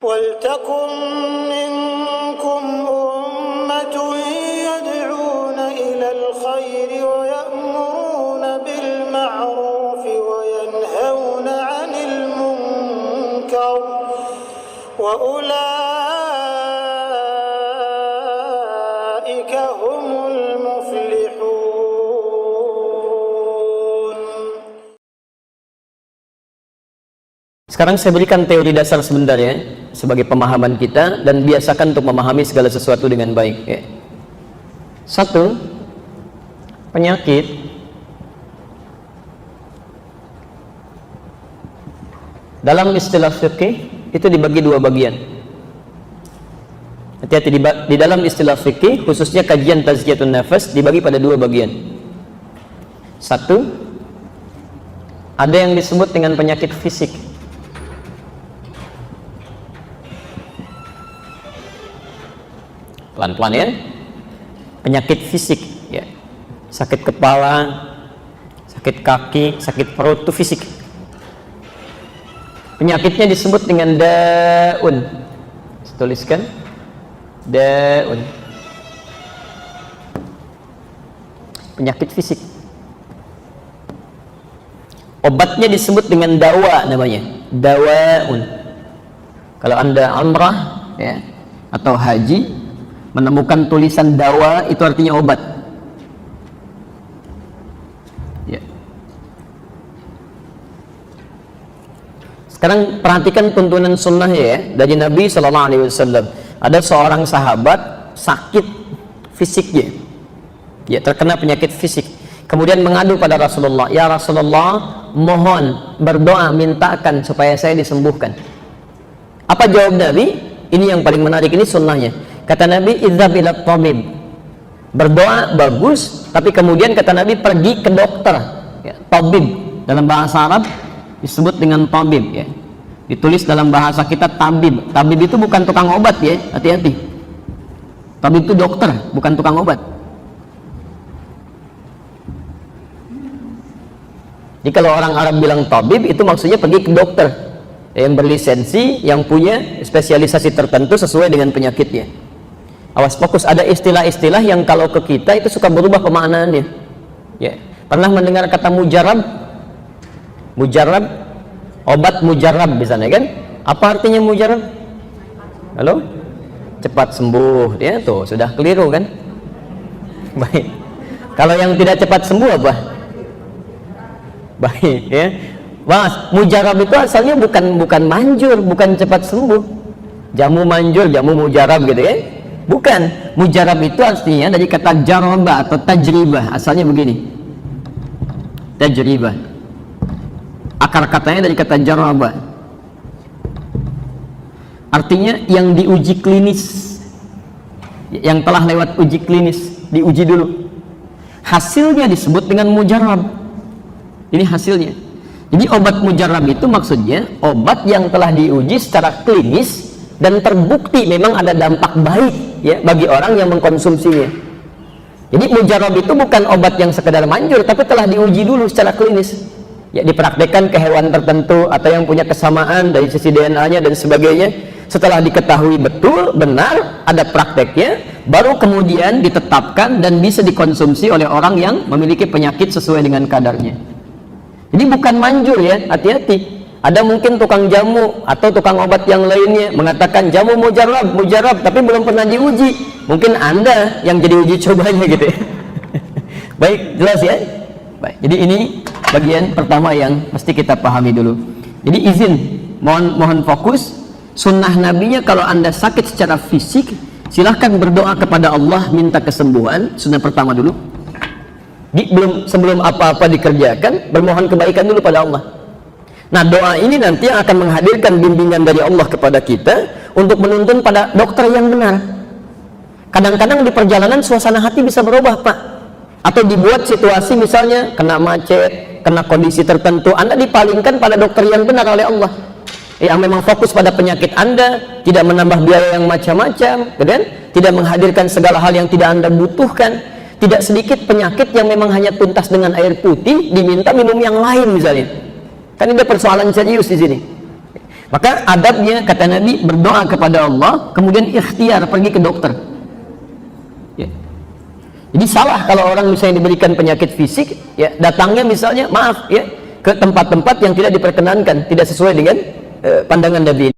وَلْتَكُنْ مِنْكُمْ أُمَّةٌ يَدْعُونَ إِلَى الْخَيْرِ وَيَأْمُرُونَ بِالْمَعْرُوفِ وَيَنْهَوْنَ عَنِ الْمُنْكَرِ وَأُولَئِكَ هُمُ الْمُفْلِحُونَ. Sekarang saya berikan teori dasar sebentar ya, sebagai pemahaman kita, dan biasakan untuk memahami segala sesuatu dengan baik ya. Satu, penyakit dalam istilah fikih itu dibagi dua bagian. Hati-hati, di dalam istilah fikih khususnya kajian tazkiyatun nafas dibagi pada dua bagian. Satu, ada yang disebut dengan penyakit fisik. Pelan-pelan ya, penyakit fisik ya, sakit kepala, sakit kaki, sakit perut itu fisik. Penyakitnya disebut dengan daun. Saya tuliskan daun, penyakit fisik. Obatnya disebut dengan dawa, namanya dawaun. Kalau Anda umrah ya atau haji menemukan tulisan dawa, itu artinya obat ya. Sekarang perhatikan tuntunan sunnah ya dari Nabi SAW. Ada seorang sahabat sakit fisiknya ya, terkena penyakit fisik, kemudian mengadu pada Rasulullah, ya Rasulullah, mohon berdoa, mintakan supaya saya disembuhkan. Apa jawab Nabi? Ini yang paling menarik, ini sunnahnya. Kata Nabi, idzhab ila tabib. Berdoa bagus, tapi kemudian kata Nabi pergi ke dokter ya, tabib dalam bahasa Arab disebut dengan tabib ya. Ditulis dalam bahasa kita tabib. Tabib itu bukan tukang obat ya, hati-hati. Tabib itu dokter, bukan tukang obat. Jadi kalau orang Arab bilang tabib, itu maksudnya pergi ke dokter yang berlisensi, yang punya spesialisasi tertentu sesuai dengan penyakitnya. Awas, fokus, ada istilah-istilah yang kalau ke kita itu suka berubah pemaknaannya ya. Pernah mendengar kata mujarab? Mujarab, obat mujarab di sana kan? Apa artinya mujarab? Halo? Cepat sembuh ya, tuh sudah keliru kan? Baik. Kalau yang tidak cepat sembuh apa? Baik ya. Mas, mujarab itu asalnya bukan manjur, bukan cepat sembuh. Jamu manjur, jamu mujarab gitu ya. Bukan. Mujarab itu artinya dari kata jarabah atau tajribah, asalnya begini. Tajribah. Akar katanya dari kata jarabah. Artinya yang diuji klinis, yang telah lewat uji klinis, diuji dulu. Hasilnya disebut dengan mujarab. Ini hasilnya. Jadi obat mujarab itu maksudnya obat yang telah diuji secara klinis dan terbukti memang ada dampak baik ya bagi orang yang mengkonsumsinya. Jadi mujarab itu bukan obat yang sekedar manjur, tapi telah diuji dulu secara klinis ya, dipraktekkan ke hewan tertentu atau yang punya kesamaan dari sisi DNA-nya dan sebagainya. Setelah diketahui betul benar ada prakteknya, baru kemudian ditetapkan dan bisa dikonsumsi oleh orang yang memiliki penyakit sesuai dengan kadarnya. Jadi bukan manjur ya, hati-hati. Ada mungkin tukang jamu atau tukang obat yang lainnya mengatakan jamu mujarab, tapi belum pernah diuji. Mungkin Anda yang jadi uji cobanya gitu ya. Baik, jelas ya? Baik, jadi ini bagian pertama yang mesti kita pahami dulu. Jadi izin, mohon fokus. Sunnah nabinya kalau Anda sakit secara fisik, silahkan berdoa kepada Allah minta kesembuhan. Sunnah pertama dulu. Sebelum apa-apa dikerjakan, bermohon kebaikan dulu pada Allah. Nah, doa ini nanti yang akan menghadirkan bimbingan dari Allah kepada kita untuk menuntun pada dokter yang benar. Kadang-kadang di perjalanan suasana hati bisa berubah, Pak. Atau dibuat situasi misalnya kena macet, kena kondisi tertentu, Anda dipalingkan pada dokter yang benar oleh Allah, yang memang fokus pada penyakit Anda, tidak menambah biaya yang macam-macam, kan? Tidak menghadirkan segala hal yang tidak Anda butuhkan. Tidak sedikit penyakit yang memang hanya tuntas dengan air putih, diminta minum yang lain misalnya. Kan ini persoalan serius di sini. Maka adabnya kata Nabi berdoa kepada Allah, kemudian ikhtiar pergi ke dokter. Ya. Jadi salah kalau orang misalnya diberikan penyakit fisik, ya datangnya misalnya maaf ya ke tempat-tempat yang tidak diperkenankan, tidak sesuai dengan pandangan Nabi.